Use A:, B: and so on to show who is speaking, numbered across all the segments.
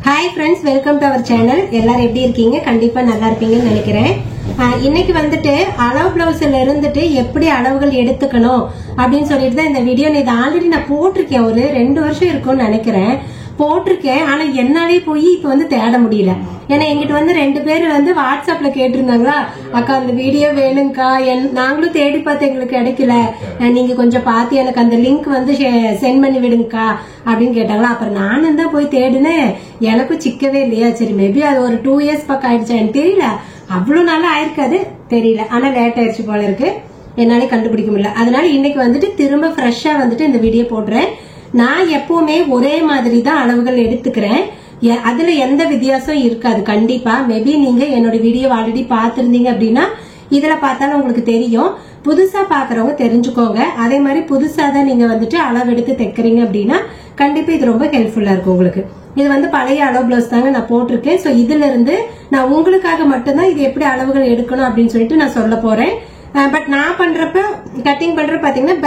A: Hi friends, welcome to our channel. எல்லாரும் எப்படி இருக்கீங்க? கண்டிப்பா நல்லா இருப்பீங்கன்னு நினைக்கிறேன். இன்னைக்கு வந்துட்டு அளவு பிளவுஸ்ல இருந்துட்டு எப்படி அளவுகள் எடுத்துக்கணும் அப்படின்னு சொல்லிட்டு தான் இந்த வீடியோ. இது ஆல்ரெடி நான் போட்டிருக்கேன், ஒரு 2 வருஷம் இருக்கும்னு நினைக்கிறேன் போட்டிருக்கேன். ஆனா என்னாலே போய் இப்ப வந்து தேட முடியல. ஏன்னா எங்கிட்ட வந்து 2 பேர் வந்து வாட்ஸ்அப்ல கேட்டிருந்தாங்களா, அக்கா அந்த வீடியோ வேணுங்கக்கா, நாங்களும் தேடி பார்த்து எங்களுக்கு கிடைக்கல, நீங்க கொஞ்சம் பார்த்து எனக்கு அந்த லிங்க் வந்து சென்ட் பண்ணி விடுங்கக்கா அப்படின்னு கேட்டாங்களா. அப்புறம் நானும் தான் போய் தேடினேன், எனக்கும் சிக்கவே இல்லையா. சரி, மேபி அது ஒரு 2 இயர்ஸ் பக்கம் ஆயிடுச்சா எனக்கு தெரியல, அவ்வளவு நாளா ஆயிருக்காது தெரியல. ஆனா லேட் ஆயிடுச்சு போல இருக்கு, என்னாலே கண்டுபிடிக்க முடியல. அதனால இன்னைக்கு வந்துட்டு திரும்ப ஃப்ரெஷ்ஷா வந்துட்டு இந்த வீடியோ போடுறேன். நான் எப்பவுமே ஒரே மாதிரி தான் அளவுகள் எடுத்துக்கிறேன், அதுல எந்த வித்தியாசம் இருக்காது கண்டிப்பா. மேபி நீங்க என்னோட வீடியோ ஆல்ரெடி பாத்திருந்தீங்க அப்படின்னா இதுல பார்த்தாலும் உங்களுக்கு தெரியும். புதுசா பாக்குறவங்க தெரிஞ்சுக்கோங்க. அதே மாதிரி புதுசா தான் நீங்க வந்துட்டு அளவு எடுத்து தைக்கிறீங்க அப்படின்னா கண்டிப்பா இது ரொம்ப ஹெல்ப்ஃபுல்லா இருக்கும் உங்களுக்கு. இது வந்து பழைய அளவு பிளவுஸ் தாங்க நான் போட்டிருக்கேன். சோ இதுல இருந்து நான் உங்களுக்காக மட்டும்தான் இது எப்படி அளவுகள் எடுக்கணும் அப்படின்னு சொல்லிட்டு நான் சொல்ல போறேன். பட் நான் பண்றப்ப கட்டிங் பண்றப்ப பாத்தீங்கன்னா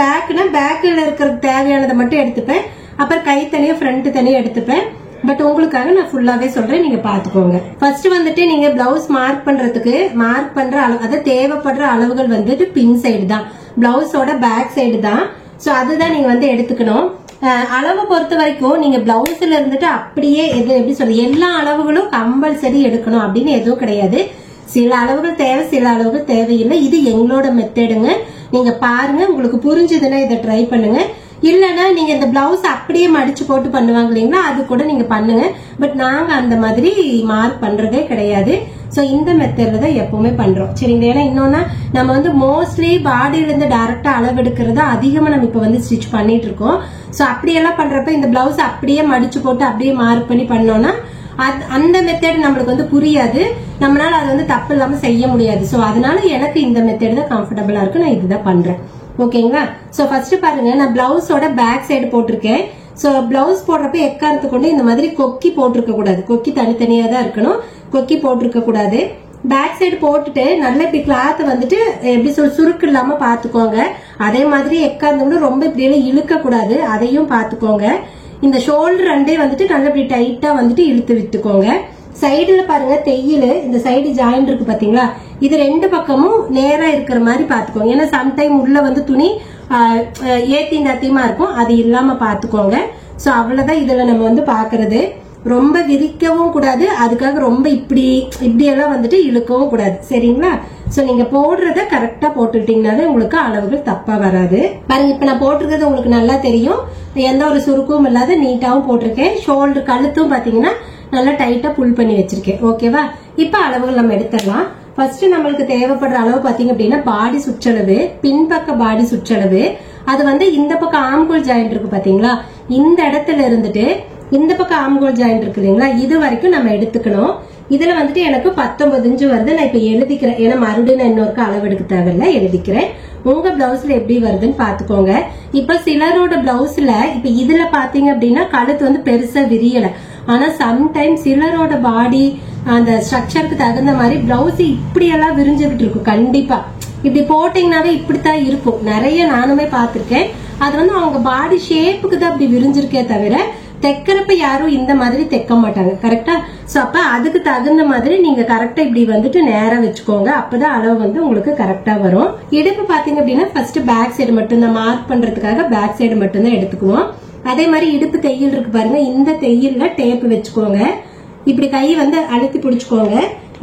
A: பேக்ல இருக்கிறது தேவையானதை மட்டும் எடுத்துப்பேன். அப்புறம் கை தனியா ஃப்ரண்ட் தனியா எடுத்துப்பேன். பட் உங்களுக்காக நான் ஃபுல்லாவே சொல்றேன், நீங்க பாத்துக்கோங்க. ஃபர்ஸ்ட் வந்துட்டு நீங்க பிளவுஸ் மார்க் பண்றதுக்கு மார்க் பண்ற அளவு, அதாவது தேவைப்படுற அளவுகள் வந்துட்டு பின் சைடு தான், பிளவுஸோட பேக் சைடு தான். சோ அதுதான் நீங்க வந்து எடுத்துக்கணும். அளவை பொறுத்த வரைக்கும் நீங்க பிளவுஸ்ல இருந்துட்டு அப்படியே எப்படி சொல்ற, எல்லா அளவுகளும் கம்பல்சரி எடுக்கணும் அப்படின்னு எதுவும் கிடையாது. சில அளவுகள் தேவை, சில அளவுகள் தேவையில்லை. இது எங்களோட மெத்தடுங்க. நீங்க பாருங்க, உங்களுக்கு புரிஞ்சதுன்னா இதை ட்ரை பண்ணுங்க. இல்லன்னா நீங்க இந்த பிளவுஸ் அப்படியே மடிச்சு போட்டு பண்ணுவாங்க இல்லைங்களா, அது கூட நீங்க பண்ணுங்க. பட் நாங்க அந்த மாதிரி மார்க் பண்றதே கிடையாது. சோ இந்த மெத்தட்ல தான் எப்பவுமே பண்றோம், சரிங்களா. ஏன்னா இன்னொன்னா நம்ம வந்து மோஸ்ட்லி பாடியில இருந்து டைரக்டா அளவு எடுக்கிறதா அதிகமா நம்ம இப்ப வந்து ஸ்டிச் பண்ணிட்டு இருக்கோம். சோ அப்படியெல்லாம் பண்றப்ப இந்த பிளவுஸ் அப்படியே மடிச்சு போட்டு அப்படியே மார்க் பண்ணி பண்ணோம்னா அந்த மெத்தட் நம்மளுக்கு வந்து புரியாது, நம்மளால அது வந்து தப்பு இல்லாம செய்ய முடியாது. சோ அதனால எனக்கு இந்த மெத்தட் தான் கம்ஃபர்டபுளா இருக்கு, நான் இதுதான் பண்றேன். ஓகேங்களா. சோ ஃபர்ஸ்ட் பாருங்க, நான் பிளவுஸோட பேக் சைடு போட்டிருக்கேன். சோ பிளவுஸ் போடுறப்ப எக்காரத்து கொண்டு இந்த மாதிரி கொக்கி போட்டிருக்க கூடாது, கொக்கி தனித்தனியா தான் இருக்கணும், கொக்கி போட்டிருக்க கூடாது. பேக் சைடு போட்டுட்டு நல்ல இப்படி கிளாத் வந்துட்டு எப்படி சுருக்கு இல்லாம பாத்துக்கோங்க. அதே மாதிரி எக்காரத்து கூட ரொம்ப இப்படி எல்லாம் இழுக்க கூடாது, அதையும் பாத்துக்கோங்க. இந்த ஷோல்டர் ரெண்டே வந்துட்டு நல்ல இப்படி டைட்டா வந்துட்டு இழுத்து விட்டுக்கோங்க. சைடுல பாருங்க தையல், இந்த சைடு ஜாயிண்ட் இருக்கு பாத்தீங்களா, இது 2 பக்கமும் நேரா இருக்கிற மாதிரி பாத்துக்கோங்க. ஏன்னா சம்டைம் உள்ள வந்து துணி ஏத்தியமா இருக்கும், அது இல்லாம பாத்துக்கோங்க. சோ அவ்வளவுதான் இதுல நம்ம வந்து பாக்குறது. ரொம்ப விரிக்கவும் கூடாது, அதுக்காக ரொம்ப இப்படி எல்லாம் வந்துட்டு இழுக்கவும் கூடாது, சரிங்களா. சோ நீங்க போடுறத கரெக்டா போட்டுட்டீங்கன்னாலே உங்களுக்கு அளவுகள் தப்பா வராது. பாருங்க, இப்ப நான் போட்டிருக்கிறது உங்களுக்கு நல்லா தெரியும், எந்த ஒரு சுருக்கமும் இல்லாத நீட்டாவும் போட்டிருக்கேன். ஷோல்டர் கழுத்தும் பாத்தீங்கன்னா நல்லா டைட்டா புல் பண்ணி வச்சிருக்கேன். ஓகேவா. இப்ப அளவுகள் நம்ம எடுத்துடலாம். ஃபர்ஸ்ட் நம்மளுக்கு தேவைப்படுற அளவு பாத்தீங்க அப்படின்னா பாடி சுற்றளவு, பின்பக்க பாடி சுற்றளவு, அது வந்து இந்த பக்கம் ஆம்கோல் ஜாயிண்ட் இருக்கு பாத்தீங்களா, இந்த இடத்துல இருந்துட்டு இந்த பக்கம் ஆம்கோல் ஜாயிண்ட் இருக்கு இல்லைங்களா, இது வரைக்கும் நம்ம எடுத்துக்கணும். இதுல வந்துட்டு எனக்கு 19 இன்ச்சு வருது. நான் இப்ப எழுதிக்கிறேன், ஏன்னா மறுபடியும் நான் இன்னொருக்கு அளவு எடுக்க தேவையில்ல, எழுதிக்கிறேன். உங்க பிளவுஸ்ல எப்படி வருதுன்னு பாத்துக்கோங்க. இப்ப சிலரோட பிளவுஸ்ல இப்ப இதுல பாத்தீங்க அப்படின்னா கழுத்து வந்து பெருசா விரியல. ஆனா சம்டைம் சிலரோட பாடி அந்த ஸ்ட்ரக்சருக்கு தகுந்த மாதிரி பிளவுஸ் இப்படி எல்லாம் விரிஞ்சுகிட்டு இருக்கும். கண்டிப்பா இப்படி போட்டீங்கன்னாவே இப்படித்தான் இருக்கும், நிறைய நானுமே பாத்திருக்கேன். அது வந்து அவங்க பாடி ஷேப்புக்கு தான் அப்படி விரிஞ்சிருக்கே தவிர தைக்கிறப்ப யாரும் இந்த மாதிரி தைக்க மாட்டாங்க, கரெக்டா. சோ அப்ப அதுக்கு தகுந்த மாதிரி நீங்க கரெக்டா இப்படி வந்துட்டு நேரா வச்சுக்கோங்க, அப்பதான் அளவு வந்து உங்களுக்கு கரெக்டா வரும். இடுப்பு பாத்தீங்க அப்படின்னா ஃபர்ஸ்ட் பேக் சைடு மட்டும் தான் மார்க் பண்றதுக்காக பேக் சைடு மட்டும் தான் எடுத்துக்குவோம். அதே மாதிரி இடுப்பு தையல் இருக்கு பாருங்க, இந்த தையல்ல டேப் வச்சுக்கோங்க. இப்படி கை வந்து அழுத்தி பிடிச்சுக்கோங்க.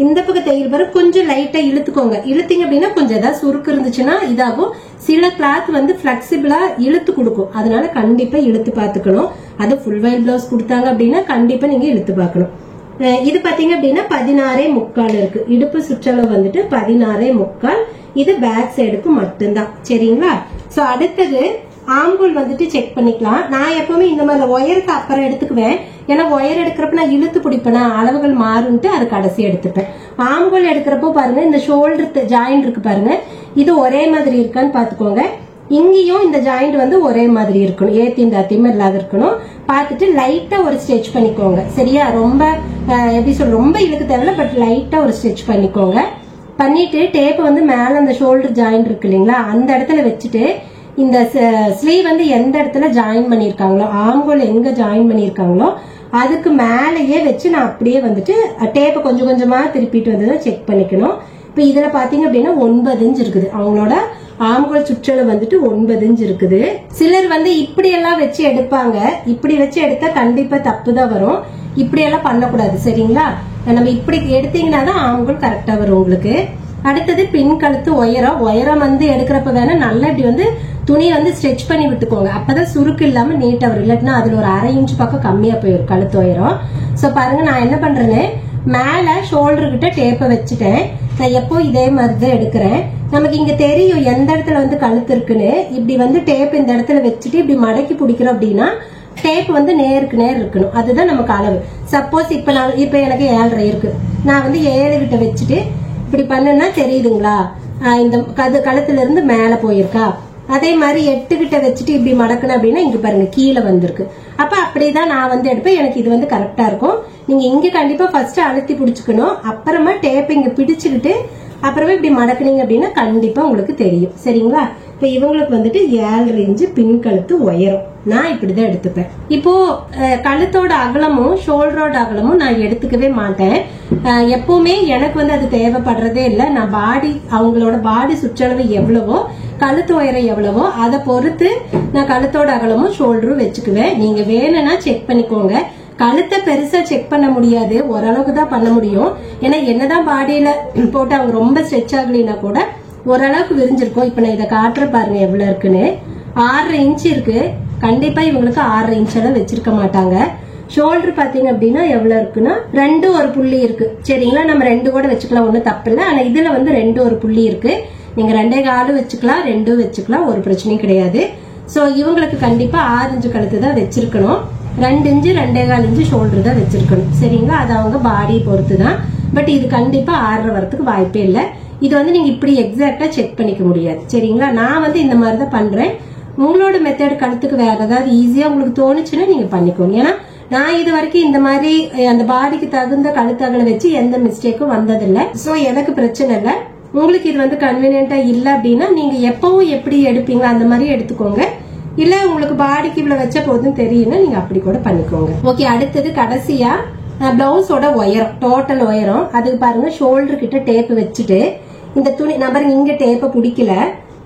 A: இந்த பக்கம் தையல் பாரு கொஞ்சம் லைட்டா இழுத்துக்கோங்க. இழுத்தீங்க அப்படின்னா கொஞ்சம் ஏதாவது சுருக்கு இருந்துச்சுன்னா இதாகும். சில கிளாத் வந்து பிளெக்சிபிளா இழுத்து கொடுக்கும், அதனால கண்டிப்பா இழுத்து பாத்துக்கணும். அது ஃபுல் வைல் பிளவுஸ் கொடுத்தாங்க அப்படின்னா கண்டிப்பா நீங்க இழுத்து பார்க்கணும். இது பாத்தீங்க அப்படின்னா 16.75 இருக்கு. இடுப்பு சுற்றளவு வந்துட்டு 16.75. இது பேக் சைடுக்கு மட்டும்தான், சரிங்களா. சோ அடுத்தது ஆம்பூல் வந்துட்டு செக் பண்ணிக்கலாம். நான் எப்பவுமே இந்த மாதிரி ஒயருக்கு அப்புறம் எடுத்துக்குவேன், ஏன்னா ஒயர் எடுக்கிறப்ப நான் இழுத்து பிடிப்பேன், அளவுகள் மாறுன்ட்டு அது கடைசி எடுத்துப்பேன். ஆம்பூல் எடுக்கிறப்போ பாருங்க, இந்த ஷோல்டர் ஜாயிண்ட் இருக்கு பாருங்க, இது ஒரே மாதிரி இருக்கான்னு பாத்துக்கோங்க. இங்கேயும் இந்த ஜாயிண்ட் வந்து ஒரே மாதிரி இருக்கணும், ஏத்தியும் தாத்தியமா இல்லாத இருக்கணும். பார்த்துட்டு லைட்டா ஒரு ஸ்டிச் பண்ணிக்கோங்க, சரியா. ரொம்ப எப்படி சொல்ற, ரொம்ப இழுக்க தேவையில்ல, பட் லைட்டா ஒரு ஸ்டிச் பண்ணிக்கோங்க. பண்ணிட்டு டேப் வந்து மேல அந்த ஷோல்டர் ஜாயிண்ட் இருக்கு இல்லைங்களா, அந்த இடத்துல வச்சுட்டு இந்த ஸ்லீவ் வந்து எந்த இடத்துல ஜாயின் பண்ணிருக்காங்களோ, ஆம்கோல் எங்க ஜாயின் பண்ணிருக்காங்களோ அதுக்கு மேலேயே வச்சு நான் அப்படியே வந்துட்டு டேப்பை கொஞ்சம் கொஞ்சமா திருப்பிட்டு வந்து செக் பண்ணிக்கணும். இப்ப இதுல பாத்தீங்க அப்படின்னா 9 இன்ச் இருக்குது. அவங்களோட ஆம்கோல் சுற்றளவு வந்துட்டு 9 இன்ச் இருக்குது. சிலர் வந்து இப்படி எல்லாம் வச்சு எடுப்பாங்க. இப்படி வச்சு எடுத்தா கண்டிப்பா தப்பு தான் வரும். இப்படி எல்லாம் பண்ணக்கூடாது. சரிங்களா? நம்ம இப்படி எடுத்தீங்கன்னா தான் ஆம்கோல் கரெக்டா வரும் உங்களுக்கு. அடுத்தது பின் கழுத்து உயரம் வந்து எடுக்கிறப்ப வேணா நல்லா இப்படி வந்து துணியை வந்து ஸ்ட்ரெச் பண்ணி விட்டுக்கோங்க. அப்பதான் சுருக்கு இல்லாம நீட்டா வரும். இல்லாட்டினா அதுல ஒரு 1/2 இன்ச் பக்கம் கம்மியா போயிடும் கழுத்து உயரம். சோ பாருங்க, நான் என்ன பண்றேன்னு மேல ஷோல்டர் கிட்ட டேப்பை வச்சுட்டேன். நான் எப்போ இதே மாதிரிதான் எடுக்கிறேன். நமக்கு இங்க தெரியும் எந்த இடத்துல வந்து கழுத்து இருக்குன்னு. இப்படி வந்து டேப் இந்த இடத்துல வச்சுட்டு இப்படி மடக்கி பிடிக்கிறோம் அப்படின்னா டேப் வந்து நேருக்கு நேர் இருக்கணும். அதுதான் நமக்கு அளவு. சப்போஸ் இப்ப எனக்கு 7.5 இருக்கு. நான் வந்து 7 கிட்ட வச்சுட்டு இப்படி பண்ணுன்னா தெரியுதுங்களா, இந்த கழுத்துல இருந்து மேல போயிருக்கா. அதே மாதிரி 8 கிட்ட வச்சுட்டு இப்படி மடக்கணும் அப்படின்னா இங்க பாருங்க கீழே வந்திருக்கு. அப்ப அப்படிதான் நான் வந்து எடுப்பேன். எனக்கு இது வந்து கரெக்டா இருக்கும். நீங்க இங்க கண்டிப்பா ஃபர்ஸ்ட் அழுத்தி பிடிச்சுக்கணும். அப்புறமா டேப் இங்க பிடிச்சுக்கிட்டு அப்புறமா இப்படி மடக்குனீங்க அப்படின்னா கண்டிப்பா உங்களுக்கு தெரியும். சரிங்களா? இப்ப இவங்களுக்கு வந்துட்டு 7.5 இன்ச் பின் கழுத்து உயரம். நான் இப்படிதான் எடுத்துப்பேன். இப்போ கழுத்தோட அகலமும் ஷோல்டரோட அகலமும் நான் எடுத்துக்கவே மாட்டேன். எப்பவுமே எனக்கு வந்து அது தேவைப்படுறதே இல்லை. நான் அவங்களோட பாடி சுற்றளவு எவ்வளவோ கழுத்து உயரம் எவ்வளவோ அதை பொறுத்து நான் கழுத்தோட அகலமும் ஷோல்டரும் வச்சுக்குவேன். நீங்க வேணும்னா செக் பண்ணிக்கோங்க. கழுத்தை பெருசா செக் பண்ண முடியாது, ஓரளவுக்கு தான் பண்ண முடியும். ஏன்னா என்னதான் பாடியில போட்டு அவங்க ரொம்ப ஸ்ட்ரெச் ஆகலைன்னா கூட ஓரளவுக்கு விரிஞ்சிருக்கும். இப்ப நான் இதை காட்டுற பாருங்க எவ்வளவு இருக்குன்னு. 6.5 இன்ச் இருக்கு. கண்டிப்பா இவங்களுக்கு 6.5 இன்ச் எல்லாம் வச்சிருக்க மாட்டாங்க. ஷோல்டர் பாத்தீங்க அப்படின்னா எவ்வளவு இருக்குன்னா 2 ஒரு புள்ளி இருக்கு. சரிங்களா? நம்ம 2 கூட வச்சுக்கலாம், ஒன்னும் தப்பு இல்லை. ஆனா இதுல வந்து 2 ஒரு புள்ளி இருக்கு. நீங்க 2.25 வச்சுக்கலாம், 2 வச்சுக்கலாம், ஒரு பிரச்சனையும் கிடையாது. சோ இவங்களுக்கு கண்டிப்பா 6 இன்ச் கழுத்து தான் வச்சிருக்கணும். 2 இன்ச்சு 2.25 இன்ச்சு ஷோல்டர் தான் வச்சிருக்கணும். சரிங்களா? அது அவங்க பாடியை பொறுத்து தான். பட் இது கண்டிப்பா 6.5 வரத்துக்கு வாய்ப்பே இல்லை. இது வந்து நீங்க இப்படி எக்ஸாக்டா செக் பண்ணிக்க முடியாது. சரிங்களா? நான் வந்து இந்த மாதிரிதான் பண்றேன். உங்களோட மெத்தட் கழுத்துக்கு வேற ஏதாவது ஈஸியா உங்களுக்கு தோணுச்சுன்னா நீங்க பண்ணிக்கோங்க. ஏன்னா நான் இது வரைக்கும் இந்த மாதிரி அந்த பாடிக்கு தகுந்த கழுத்தகலை வச்சு எந்த மிஸ்டேக்கும் வந்ததில்லை. சோ எனக்கு பிரச்சனை இல்லை. உங்களுக்கு இது வந்து கன்வீனியன்டா இல்ல அப்படின்னா நீங்க எப்பவும் எப்படி எடுப்பீங்களோ அந்த மாதிரி எடுத்துக்கோங்க. இல்ல உங்களுக்கு பாடிக்கு இவ்வளவு வச்ச போதும் தெரியும்னா நீங்க அப்படி கூட பண்ணிக்கோங்க. ஓகே, அடுத்தது கடைசியா பிளவுஸோட உயரம், டோட்டல் உயரம். அதுக்கு பாருங்க ஷோல்டர் கிட்ட டேப் வச்சுட்டு இந்த துணி நம்பர் இங்க டேப்பை பிடிக்கல,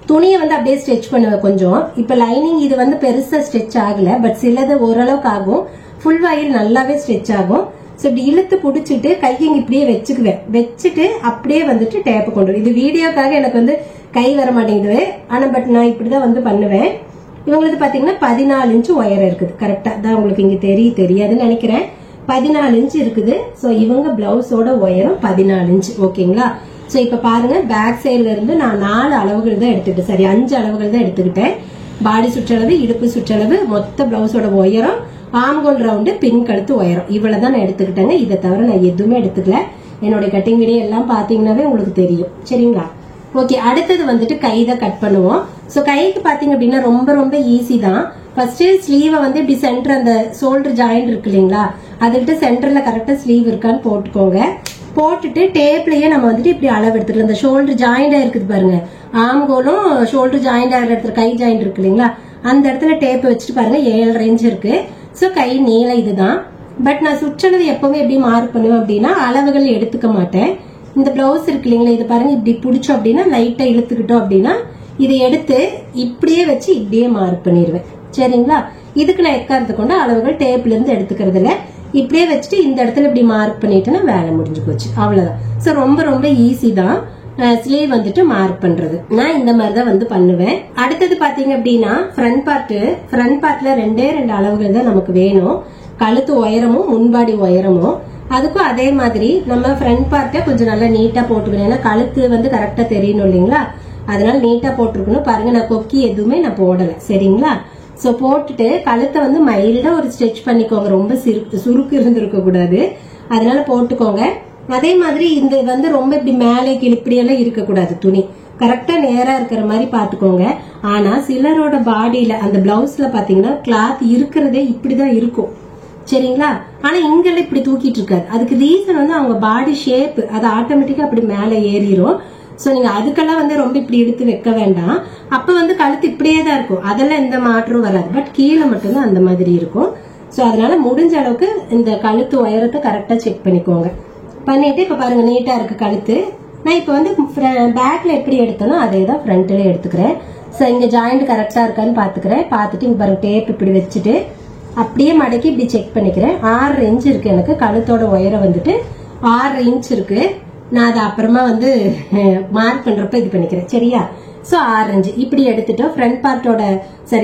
A: துணியை வந்து அப்படியே ஸ்ட்ரெச் பண்ணுவேன் கொஞ்சம். இப்ப லைனிங் இது வந்து பெருசா ஸ்ட்ரெச் ஆகல, பட் சிலது ஓரளவுக்கு ஆகும். ஃபுல் வாயில் நல்லாவே ஸ்ட்ரெச் ஆகும். சோ இப்படி இழுத்து பிடிச்சிட்டு கையை இப்படியே வச்சுக்குவேன். வச்சுட்டு அப்படியே வந்துட்டு டேப்பை கொண்டு வரும். இது வீடியோக்காக எனக்கு வந்து கை வர மாட்டேங்குது. ஆனா பட் நான் இப்படிதான் வந்து பண்ணுவேன். இவங்களுக்கு பாத்தீங்கன்னா 14 இன்ச்சு உயரம் இருக்குது. கரெக்டா தான் உங்களுக்கு இங்க தெரியாதுன்னு நினைக்கிறேன். 14 இன்ச்சு இருக்குது. சோ இவங்க பிளவுஸோட உயரம் 14 இன்ச்சு. ஓகேங்களா? சோ இப்ப பாருங்க, பேக் சைட்ல இருந்து நான் 4 அளவுகள் தான் எடுத்துக்கிட்டேன். சரி, 5 அளவுகள் தான் எடுத்துக்கிட்டேன். பாடி சுற்றளவு, இடுப்பு சுற்றளவு, மொத்த பிளவுஸோட உயரம், ஆம்கோல் ரவுண்டு, பின் கழுத்து உயரம், இவ்வளவுதான் நான் எடுத்துக்கிட்டேங்க. இதை தவிர நான் எதுவுமே எடுத்துக்கல. என்னோட கட்டிங் வீடியோ எல்லாம் பாத்தீங்கன்னாவே உங்களுக்கு தெரியும். சரிங்களா? ஓகே, அடுத்தது வந்துட்டு கை தான் கட் பண்ணுவோம். சோ கைக்கு பாத்தீங்க அப்படின்னா ரொம்ப ரொம்ப ஈஸி தான். ஃபர்ஸ்ட் ஸ்லீவை வந்து இப்படி சென்டர் அந்த ஷோல்டர் ஜாயிண்ட் இருக்கு இல்லைங்களா, அதுக்கிட்ட சென்டர்ல கரெக்டா ஸ்லீவ் இருக்கான்னு போட்டுக்கோங்க. போட்டுட்டு டேப்லயே நம்ம வந்துட்டு இப்படி அளவு எடுத்துக்கலாம். இந்த ஷோல்டர் ஜாயிண்டா இருக்குது பாருங்க, ஆம்கோலும் ஷோல்டர் ஜாயிண்ட் ஆகிற இடத்துல கை ஜாயிண்ட் இருக்கு இல்லைங்களா, அந்த இடத்துல டேப் வச்சுட்டு பாருங்க 7.5 இன்ச் இருக்கு. சோ கை நீளம் இதுதான். பட் நான் சுற்றளவு எப்பவுமே எப்படி மார்க் பண்ணுவேன் அப்படின்னா அளவுகள் எடுத்துக்க மாட்டேன். இந்த பிளவுஸ் இருக்கு இல்லைங்களா, இது பாருங்க இப்படி பிடிச்சோம் அப்படின்னா லைட்டா இழுத்துக்கிட்டோம் அப்படின்னா இதை எடுத்து இப்படியே வச்சு இப்படியே மார்க் பண்ணிடுவேன். சரிங்களா? இதுக்கு நான் எக்காரத்தை கொண்டு அளவுகள் டேப்ல இருந்து எடுத்துக்கிறது இல்ல. இப்படியே வச்சுட்டு இந்த இடத்துல இப்படி மார்க் பண்ணிட்டேன்னா வேலை முடிஞ்சு போச்சு, அவ்வளவுதான். சோ ரொம்ப ரொம்ப ஈஸி தான் ஸ்லீவ் வந்துட்டு மார்க் பண்றது. நான் இந்த மாதிரிதான் வந்து பண்ணுவேன். அடுத்தது பாத்தீங்க அப்படின்னா ஃப்ரண்ட் பார்ட்ல 2 அளவுகள் தான் நமக்கு வேணும். கழுத்து உயரமும் முன்பாடி உயரமும். அதுக்கும் அதே மாதிரி நம்ம ஃப்ரண்ட் பார்ட்டை கொஞ்சம் நல்லா நீட்டா போட்டுக்கணும். ஏன்னா கழுத்து வந்து கரெக்டா தெரியணும் இல்லைங்களா, அதனால நீட்டா போட்டுருக்கணும். பாருங்க, நான் கொக்கி எதுவுமே நான் போடல. சரிங்களா? சோ போட்டுட்டு கழுத்தை வந்து மைல்டா ஒரு ஸ்ட்ரெச் பண்ணிக்கோங்க. ரொம்ப சுருக்கு இருந்திருக்க கூடாது, அதனால போட்டுக்கோங்க. அதே மாதிரி இந்த வந்து ரொம்ப இப்படி மேலே இப்படி எல்லாம் இருக்கக்கூடாது. துணி கரெக்டா நேரா இருக்கிற மாதிரி பாத்துக்கோங்க. ஆனா சிலரோட பாடியில அந்த பிளவுஸ்ல பாத்தீங்கன்னா கிளாத் இருக்கிறதே இப்படிதான் இருக்கும். சரிங்களா? ஆனா இங்கெல்லாம் இப்படி தூக்கிட்டு இருக்காது. அதுக்கு ரீசன் வந்து அவங்க பாடி ஷேப், அது ஆட்டோமேட்டிக்கா அப்படி மேல ஏறிடும். சோ நீங்க அதுக்கெல்லாம் வந்து ரொம்ப இப்படி எடுத்து வைக்க வேண்டாம். அப்ப வந்து கழுத்து இப்படியே தான் இருக்கும், அதெல்லாம் எந்த மாற்றம் வராது. பட் கீழே மட்டும்தான் அந்த மாதிரி இருக்கும். சோ அதனால முடிஞ்ச அளவுக்கு இந்த கழுத்து உயரத்தை கரெக்டா செக் பண்ணிக்கோங்க. பண்ணிட்டு இப்ப பாருங்க நீட்டா இருக்கு கழுத்து. நான் இப்ப வந்து பேக்ல எப்படி எடுத்தனோ அதே தான் ஃப்ரண்ட்ல எடுத்துக்கிறேன். சோ இங்க ஜாயிண்ட் கரெக்டா இருக்கான்னு பாத்துக்கிறேன். பாத்துட்டு இங்க பாருங்க டேப் இப்படி வச்சுட்டு அப்படியே மடக்கி இப்படி செக் பண்ணிக்கிறேன். 6 இன்ச் இருக்கு எனக்கு கழுத்தோட உயரம் வந்துட்டு 6 இன்ச் இருக்கு. நான் அதை அப்புறமா வந்து மார்க் பண்றப்ப இது பண்ணிக்கிறேன் சரியா. சோ 6 இன்ச் இப்படி எடுத்துட்டோம். ஃப்ரண்ட் பார்ட்டோட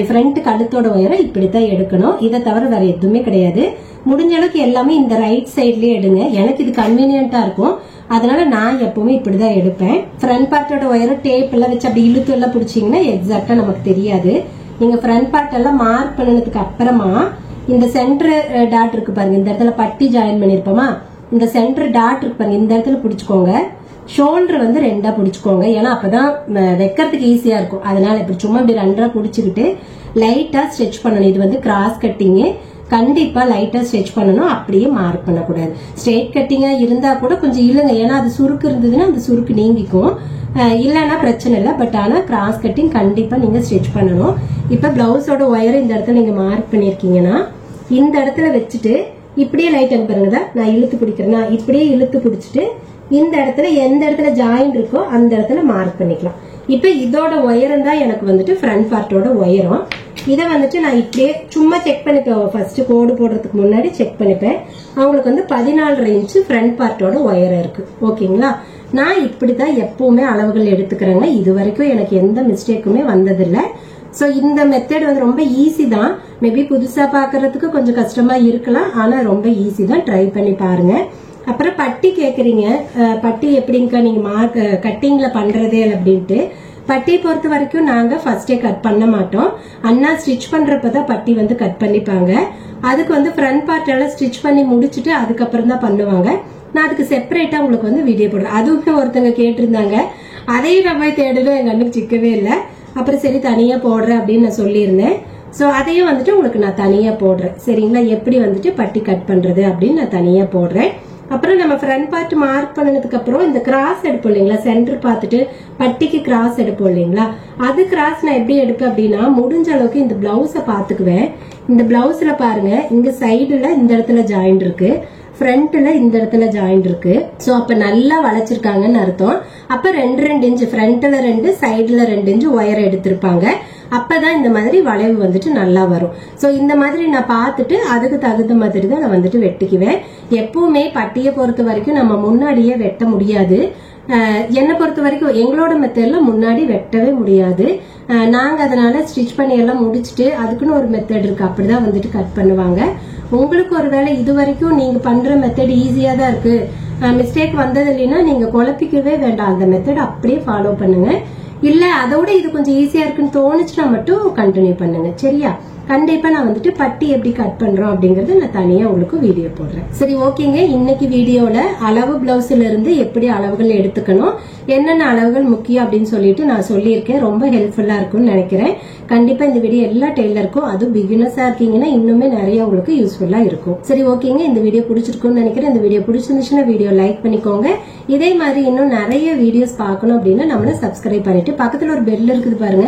A: ஃப்ரண்ட் கழுத்தோட உயரம் இப்படித்தான் எடுக்கணும். இதை தவிர வேற எதுவுமே கிடையாது. முடிஞ்ச அளவுக்கு எல்லாமே இந்த ரைட் சைட்லயே எடுங்க. எனக்கு இது கன்வீனியன்டா இருக்கும். அதனால நான் எப்பவுமே இப்படிதான் எடுப்பேன். ஃப்ரண்ட் பார்ட்டோட உயரம் டேப் எல்லாம் வச்சு அப்படி இழுத்து எல்லாம் பிடிச்சிங்கன்னா எக்ஸாக்டா நமக்கு தெரியாது. நீங்க ஃப்ரண்ட் பார்ட் எல்லாம் மார்க் பண்ணதுக்கு அப்புறமா இந்த சென்டர் டாட் இருக்கு பாருங்க, இந்த இடத்துல பட்டி ஜாயின் பண்ணிருப்போமா, இந்த சென்டர் டாட் இருக்கு பாருங்க, இந்த இடத்துல பிடிச்சுக்கோங்க. ஷோல்டர் வந்து 2ஆ பிடிச்சுக்கோங்க. ஏன்னா அப்பதான் வைக்கிறதுக்கு ஈஸியா இருக்கும். அதனால இப்படி சும்மா இப்படி 2ஆ பிடிச்சுக்கிட்டு லைட்டா ஸ்ட்ரெச் பண்ணணும். இது வந்து கிராஸ் கட்டிங், கண்டிப்பா லைட்டா ஸ்ட்ரெச் பண்ணணும். அப்படியே மார்க் பண்ணக்கூடாது. ஸ்ட்ரெயிட் கட்டிங்கா இருந்தா கூட கொஞ்சம் இழுங்க. ஏன்னா அது சுருக்கு இருந்ததுன்னா அந்த சுருக்கு நீங்கிக்கும். இல்லன்னா பிரச்சனை இல்லை. பட் ஆனா கிராஸ் கட்டிங் கண்டிப்பா நீங்க ஸ்டிச் பண்ணணும். இப்ப பிளவுஸோட ஒயர் இந்த இடத்துல நீங்க மார்க் பண்ணிருக்கீங்கன்னா இந்த இடத்துல வச்சுட்டு இப்படியே லைட் பாருங்க, நான் இழுத்து பிடிக்கிறேன்னா இப்படியே இழுத்து பிடிச்சிட்டு இந்த இடத்துல எந்த இடத்துல ஜாயிண்ட் இருக்கோ அந்த இடத்துல மார்க் பண்ணிக்கலாம். இப்ப இதோட உயரம் தான் எனக்கு வந்துட்டு ஃப்ரண்ட் பார்ட்டோட உயரம். இதை வந்துட்டு நான் இப்படியே சும்மா செக் பண்ணிப்பேன். ஃபர்ஸ்ட் கோடு போடுறதுக்கு முன்னாடி செக் பண்ணிப்பேன். அவங்களுக்கு வந்து 14 இன்ச் ஃப்ரண்ட் பார்ட்டோட உயரம் இருக்கு. ஓகேங்களா. நான் இப்படிதான் எப்பவுமே அளவுகள் எடுத்துக்கிறேங்க. இது வரைக்கும் எனக்கு எந்த மிஸ்டேக்குமே வந்ததில்லை. சோ இந்த மெத்தட் வந்து ரொம்ப ஈஸி தான். மேபி புதுசா பாக்குறதுக்கு கொஞ்சம் கஷ்டமா இருக்கலாம். ஆனா ரொம்ப ஈஸி தான். ட்ரை பண்ணி பாருங்க. அப்புறம் பட்டி கேக்குறீங்க, பட்டி எப்படிங்கக்கா நீங்க கட்டிங்ல பண்றதே அப்படின்ட்டு. பட்டியை பொறுத்த வரைக்கும் நாங்க ஃபர்ஸ்டே கட் பண்ண மாட்டோம். அண்ணா ஸ்டிச் பண்றப்பதான் பட்டி வந்து கட் பண்ணிப்பாங்க. அதுக்கு வந்து ஃப்ரண்ட் பார்ட் எல்லாம் ஸ்டிச் பண்ணி முடிச்சுட்டு அதுக்கப்புறம் தான் பண்ணுவாங்க. நான் அதுக்கு செப்பரேட்டா உங்களுக்கு வந்து வீடியோ போடுறேன். அதுவுமே ஒருத்தங்க கேட்டிருந்தாங்க. அதையும் நம்ம தேடலும் எங்க அண்ணுக்கு சிக்கவே இல்லை. அப்புறம் சரி தனியா போடுறேன் அப்படின்னு நான் சொல்லியிருந்தேன். சோ அதையும் வந்துட்டு உங்களுக்கு நான் தனியா போடுறேன் சரிங்களா. எப்படி வந்துட்டு பட்டி கட் பண்றது அப்படின்னு நான் தனியா போடுறேன். அப்புறம் நம்ம ஃப்ரண்ட் பார்ட் மார்க் பண்ணதுக்கு அப்புறம் இந்த கிராஸ் எடுப்போம் இல்லைங்களா, சென்டர் பார்த்துட்டு பட்டிக்கு கிராஸ் எடுப்போம் இல்லைங்களா, அது கிராஸ் நான் எப்படி எடுப்பேன் அப்படின்னா முடிஞ்ச அளவுக்கு இந்த பிளவுஸை பாத்துக்குவேன். இந்த பிளவுஸ்ல பாருங்க இங்க சைடுல இந்த இடத்துல ஜாயிண்ட் இருக்கு, ஃப்ரண்ட்ல இந்த இடத்துல ஜாயிண்ட் இருக்கு. சோ அப்ப நல்லா வளைச்சிருக்காங்கன்னு அர்த்தம். அப்ப 2 இன்ச் ஃப்ரண்ட்ல 2 சைடுல 2 இன்ச் ஒயர் எடுத்திருப்பாங்க. அப்பதான் இந்த மாதிரி வளைவு வந்துட்டு நல்லா வரும். சோ இந்த மாதிரி நான் பார்த்துட்டு அதுக்கு தகுந்த மாதிரி தான் நான் வந்துட்டு வெட்டிக்குவேன். எப்பவுமே பட்டியை பொறுத்த வரைக்கும் நம்ம முன்னாடியே வெட்ட முடியாது. என்னை பொறுத்த வரைக்கும் எங்களோட மெத்தட்ல முன்னாடி வெட்டவே முடியாது. நாங்க அதனால ஸ்டிச் பண்ணி எல்லாம் முடிச்சுட்டு அதுக்குன்னு ஒரு மெத்தட் இருக்கு, அப்படிதான் வந்துட்டு கட் பண்ணுவாங்க. உங்களுக்கு ஒருவேளை இது வரைக்கும் நீங்க பண்ற மெத்தட் ஈஸியா தான் இருக்கு, மிஸ்டேக் வந்தது இல்லைன்னா நீங்க குழப்பிக்கவே வேண்டாம். அந்த மெத்தட் அப்படியே ஃபாலோ பண்ணுங்க. இல்ல அதோட இது கொஞ்சம் ஈஸியா இருக்குன்னு தோணுச்சுன்னா மட்டும் கண்டினியூ பண்ணுங்க சரியா. கண்டிப்பா நான் வந்துட்டு பட்டி எப்படி கட் பண்றோம் அப்படிங்கறது நான் தனியா உங்களுக்கு வீடியோ போடுறேன். சரி ஓகேங்க. இன்னைக்கு வீடியோல அளவு பிளவுஸ்ல இருந்து எப்படி அளவுகள் எடுத்துக்கணும், என்னென்ன அளவுகள் முக்கியம் அப்படின்னு சொல்லிட்டு நான் சொல்லியிருக்கேன். ரொம்ப ஹெல்ப்ஃபுல்லா இருக்கும்னு நினைக்கிறேன். கண்டிப்பா இந்த வீடியோ எல்லா டெய்லருக்கும், அதுவும் பிகினர்ஸா இருக்கீங்கன்னா இன்னுமே நிறைய உங்களுக்கு யூஸ்ஃபுல்லா இருக்கும். சரி ஓகேங்க. இந்த வீடியோ பிடிச்சிருக்கும்னு நினைக்கிறேன். இந்த வீடியோ பிடிச்சிருந்துச்சுன்னா வீடியோ லைக் பண்ணிக்கோங்க. இதே மாதிரி இன்னும் நிறைய வீடியோஸ் பார்க்கணும் அப்படின்னா நம்மள சப்ஸ்கிரைப் பண்ணிட்டு பக்கத்துல ஒரு பெல் இருக்குது பாருங்க,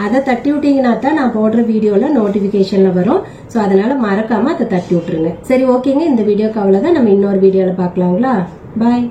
A: அதை தட்டி விட்டீங்கன்னா தான் நான் போடுற வீடியோல நோட்டிபிகேஷன்ல வரும். சோ அதனால மறக்காம அதை தட்டி விட்டுருங்க. சரி ஓகேங்க. இந்த வீடியோக்கு அவ்வளவுதான். நம்ம இன்னொரு வீடியோல பாக்கலாங்களா. பாய்.